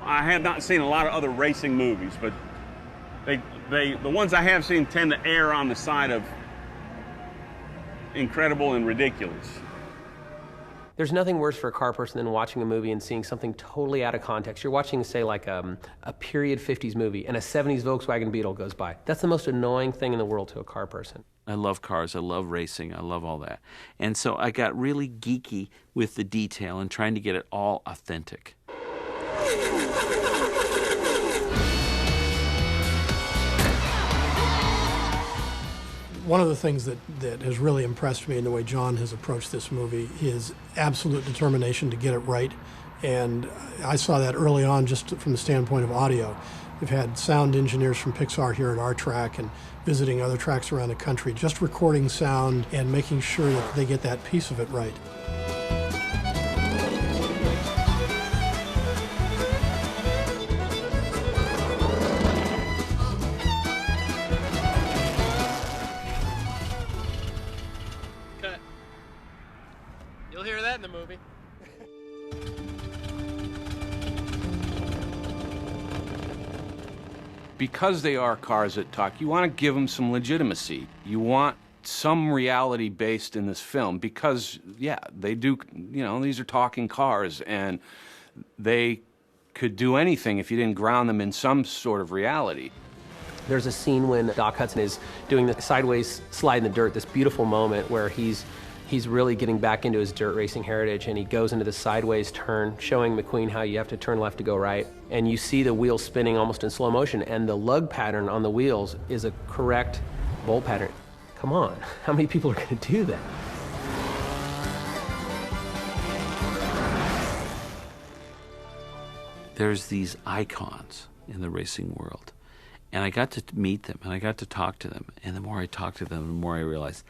I have not seen a lot of other racing movies, but the ones I have seen tend to err on the side of incredible and ridiculous. There's nothing worse for a car person than watching a movie and seeing something totally out of context. You're watching, say, like a period 50s movie and a 70s Volkswagen Beetle goes by. That's the most annoying thing in the world to a car person. I love cars, I love racing, I love all that. And so I got really geeky with the detail and trying to get it all authentic. One of the things that has really impressed me in the way John has approached this movie is absolute determination to get it right. And I saw that early on just from the standpoint of audio. We've had sound engineers from Pixar here at our track and visiting other tracks around the country, just recording sound and making sure that they get that piece of it right. You'll hear that in the movie. Because they are cars that talk, you want to give them some legitimacy. You want some reality based in this film because, yeah, they do, you know, these are talking cars and they could do anything if you didn't ground them in some sort of reality. There's a scene when Doc Hudson is doing the sideways slide in the dirt, this beautiful moment where he's really getting back into his dirt racing heritage, and he goes into the sideways turn, showing McQueen how you have to turn left to go right. And you see the wheels spinning almost in slow motion, and the lug pattern on the wheels is a correct bolt pattern. Come on, how many people are going to do that? There's these icons in the racing world, and I got to meet them, and I got to talk to them, and the more I talked to them, the more I realized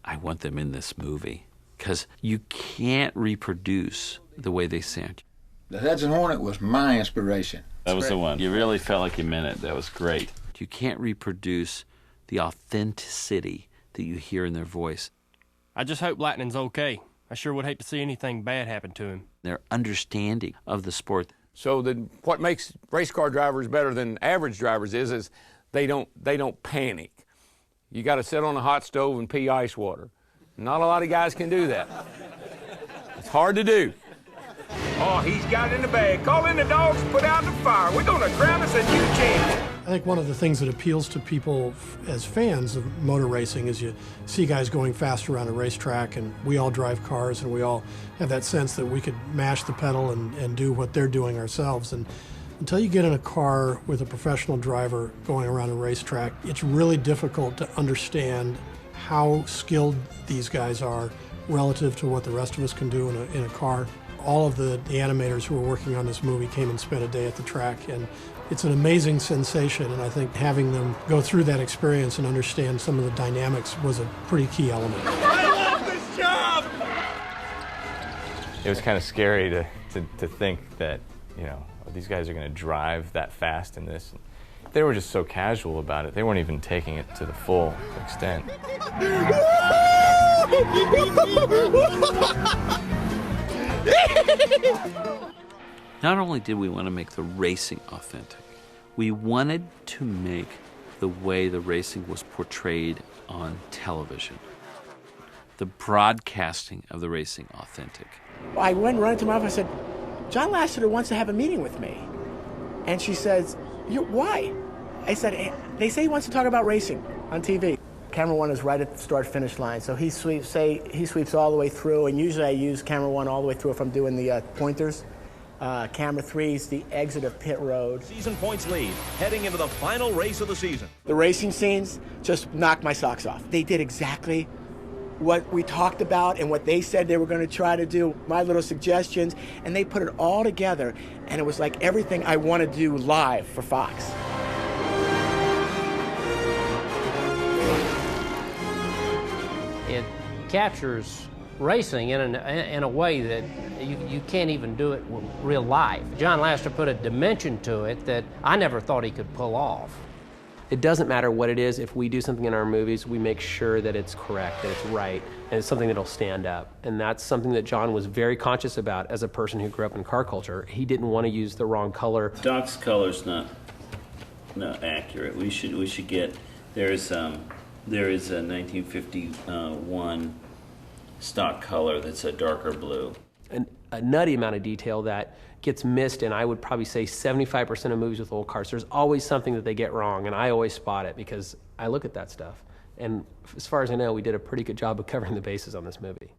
I want them in this movie, because you can't reproduce the way they sound. The Hudson Hornet was my inspiration. That was the one. You really felt like you meant it. That was great. You can't reproduce the authenticity that you hear in their voice. I just hope Lightning's okay. I sure would hate to see anything bad happen to him. Their understanding of the sport. So what makes race car drivers better than average drivers is they don't panic. You got to sit on a hot stove and pee ice water. Not a lot of guys can do that. It's hard to do. Oh, he's got it in the bag. Call in the dogs, put out the fire. We're going to crown us a new champion. I think one of the things that appeals to people as fans of motor racing is you see guys going fast around a racetrack, and we all drive cars, and we all have that sense that we could mash the pedal and do what they're doing ourselves. And until you get in a car with a professional driver going around a racetrack, it's really difficult to understand how skilled these guys are relative to what the rest of us can do in a car. All of the animators who were working on this movie came and spent a day at the track, and it's an amazing sensation, and I think having them go through that experience and understand some of the dynamics was a pretty key element. I love this job! It was kind of scary to think that, you know, these guys are going to drive that fast in this. They were just so casual about it. They weren't even taking it to the full extent. Not only did we want to make the racing authentic, we wanted to make the way the racing was portrayed on television, the broadcasting of the racing authentic. I went running to my office and said, John Lasseter wants to have a meeting with me. And she says, why? I said, hey, they say he wants to talk about racing on TV. Camera one is right at the start-finish line, so he sweeps all the way through, and usually I use camera one all the way through if I'm doing the pointers. Camera three is the exit of pit road. Season points lead, heading into the final race of the season. The racing scenes just knocked my socks off. They did exactly what we talked about and what they said they were going to try to do, my little suggestions, and they put it all together, and it was like everything I want to do live for Fox. It captures racing in a way that you can't even do it real life. John Lasseter put a dimension to it that I never thought he could pull off. It doesn't matter what it is. If we do something in our movies, we make sure that it's correct, that it's right, and it's something that'll stand up. And that's something that John was very conscious about as a person who grew up in car culture. He didn't want to use the wrong color. Doc's color's not accurate. We should get, there is a 1951 stock color that's a darker blue. A nutty amount of detail that gets missed, and I would probably say 75% of movies with old cars, there's always something that they get wrong, and I always spot it because I look at that stuff. And as far as I know, we did a pretty good job of covering the bases on this movie.